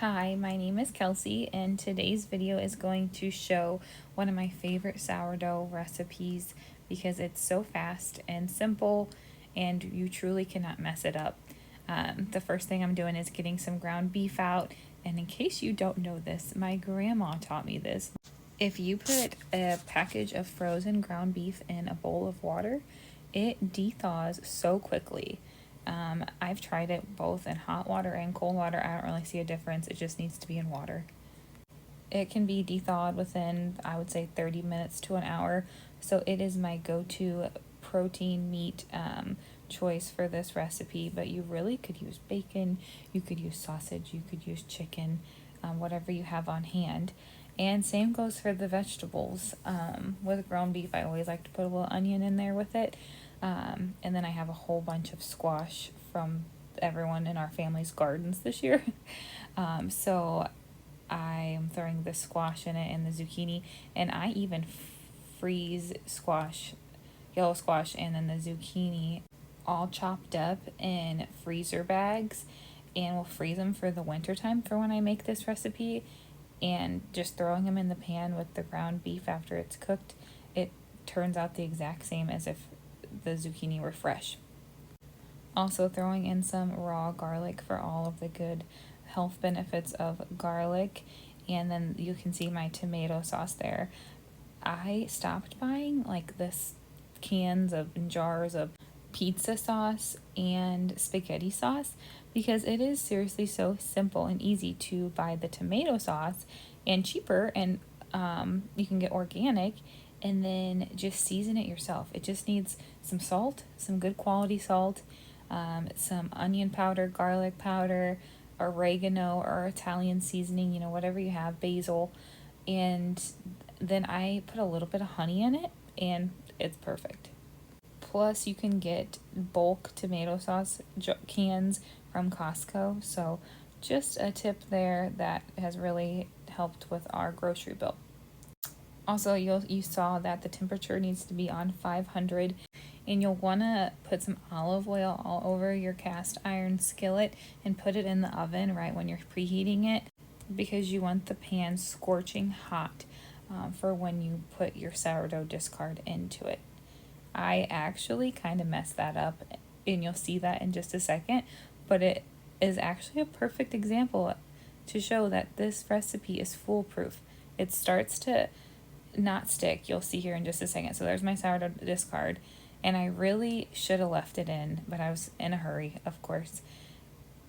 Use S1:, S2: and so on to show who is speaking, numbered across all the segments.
S1: Hi, my name is Kelsey, and today's video is going to show one of my favorite sourdough recipes because it's so fast and simple and you truly cannot mess it up. The first thing I'm doing is getting some ground beef out, and in case you don't know this, my grandma taught me this. If you put a package of frozen ground beef in a bowl of water, it dethaws so quickly. I've tried it both in hot water and cold water. I don't really see a difference. It just needs to be in water. It can be thawed within, I would say, 30 minutes to an hour. So it is my go-to protein meat choice for this recipe. But you really could use bacon, you could use sausage, you could use chicken, whatever you have on hand. And same goes for the vegetables. With ground beef, I always like to put a little onion in there with it. And then I have a whole bunch of squash from everyone in our family's gardens this year. So I'm throwing the squash in it and the zucchini, and I even freeze squash, yellow squash, and then the zucchini all chopped up in freezer bags, and we'll freeze them for the winter time for when I make this recipe. And just throwing them in the pan with the ground beef after it's cooked, it turns out the exact same as if the zucchini were fresh. Also throwing in some raw garlic for all of the good health benefits of garlic. And then you can see my tomato sauce there. I stopped buying like this cans of and jars of pizza sauce and spaghetti sauce because it is seriously so simple and easy to buy the tomato sauce and cheaper, and you can get organic and then just season it yourself. It just needs some salt, some good quality salt, some onion powder, garlic powder, oregano or Italian seasoning, whatever you have, basil. And then I put a little bit of honey in it and it's perfect. Plus, you can get bulk tomato sauce cans from Costco. So, just a tip there that has really helped with our grocery bill. Also, you saw that the temperature needs to be on 500, and you'll want to put some olive oil all over your cast iron skillet and put it in the oven right when you're preheating it, because you want the pan scorching hot for when you put your sourdough discard into it. I actually kind of messed that up, and you'll see that in just a second, but it is actually a perfect example to show that this recipe is foolproof. It starts to not stick. You'll see here in just a second. So there's my sourdough discard, and I really should have left it in, but I was in a hurry, of course.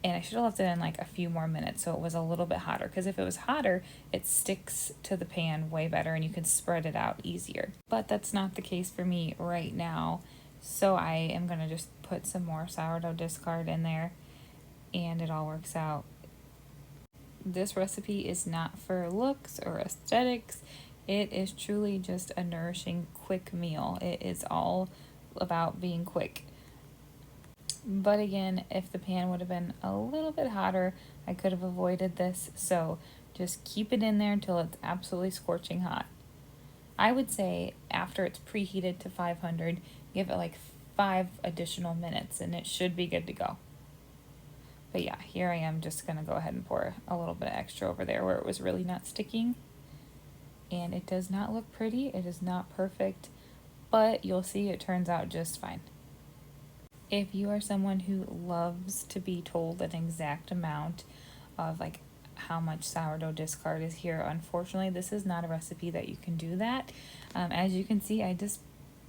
S1: And I should have left it in like a few more minutes so it was a little bit hotter, because if it was hotter, it sticks to the pan way better and you can spread it out easier. But that's not the case for me right now. So I am going to just put some more sourdough discard in there and it all works out. This recipe is not for looks or aesthetics. It is truly just a nourishing, quick meal. It is all about being quick. But again, if the pan would have been a little bit hotter, I could have avoided this. So just keep it in there until it's absolutely scorching hot. I would say after it's preheated to 500, give it like 5 additional minutes and it should be good to go. But yeah, here I am just going to go ahead and pour a little bit extra over there where it was really not sticking. And it does not look pretty. It is not perfect, but you'll see it turns out just fine. If you are someone who loves to be told an exact amount of like how much sourdough discard is here, unfortunately this is not a recipe that you can do that. As you can see, I just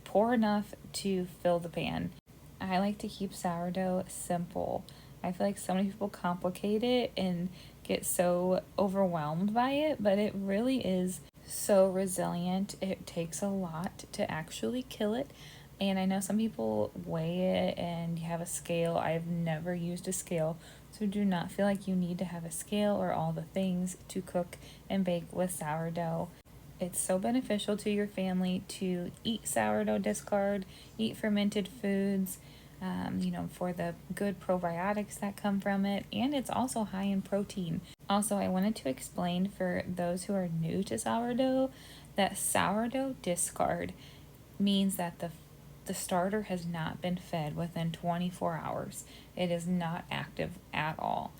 S1: pour enough to fill the pan. I like to keep sourdough simple. I feel like so many people complicate it and get so overwhelmed by it, but it really is so resilient. It takes a lot to actually kill it. And I know some people weigh it and you have a scale. I've never used a scale, so do not feel like you need to have a scale or all the things to cook and bake with sourdough. It's so beneficial to your family to eat sourdough discard, eat fermented foods, for the good probiotics that come from it, and it's also high in protein. Also, I wanted to explain for those who are new to sourdough that sourdough discard means that the starter has not been fed within 24 hours. It is not active at all.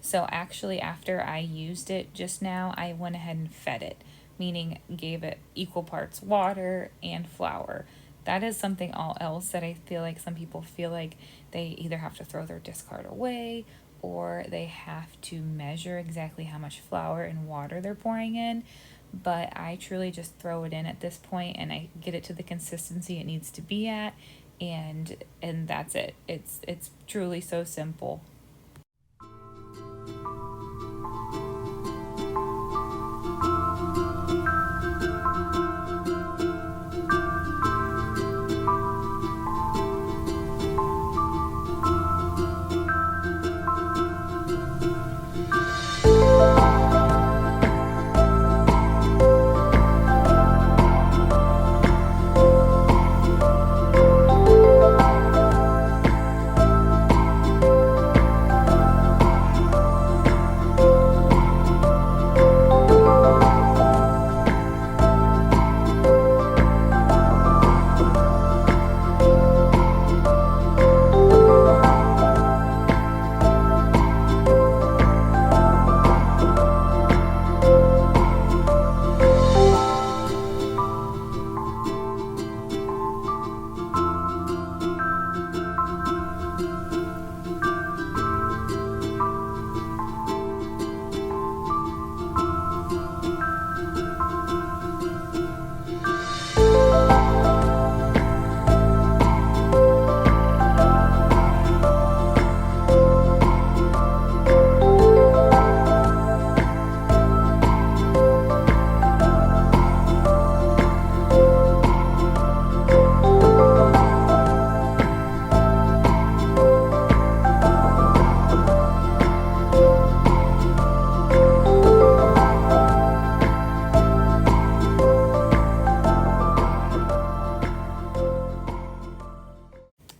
S1: So actually, after I used it just now, I went ahead and fed it, meaning gave it equal parts water and flour. That is something all else that I feel like some people feel like they either have to throw their discard away or they have to measure exactly how much flour and water they're pouring in. But I truly just throw it in at this point and I get it to the consistency it needs to be at, and that's it. It's truly so simple.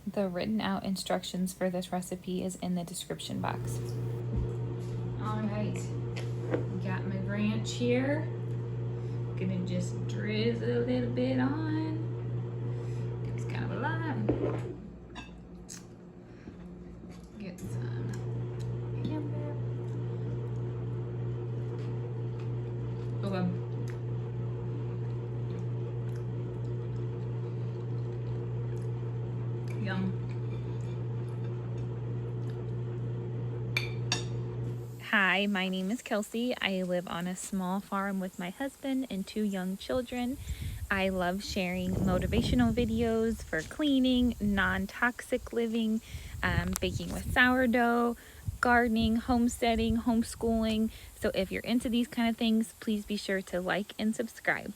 S1: The written out instructions for this recipe is in the description box. All right, got my ranch here. Gonna just drizzle a little bit on. It's kind of a lot. Get some hamburger. Okay. Yum. Hi, my name is Kelsey. I live on a small farm with my husband and 2 young children. I love sharing motivational videos for cleaning, non-toxic living, baking with sourdough, gardening, homesteading, homeschooling. So if you're into these kind of things, please be sure to like and subscribe.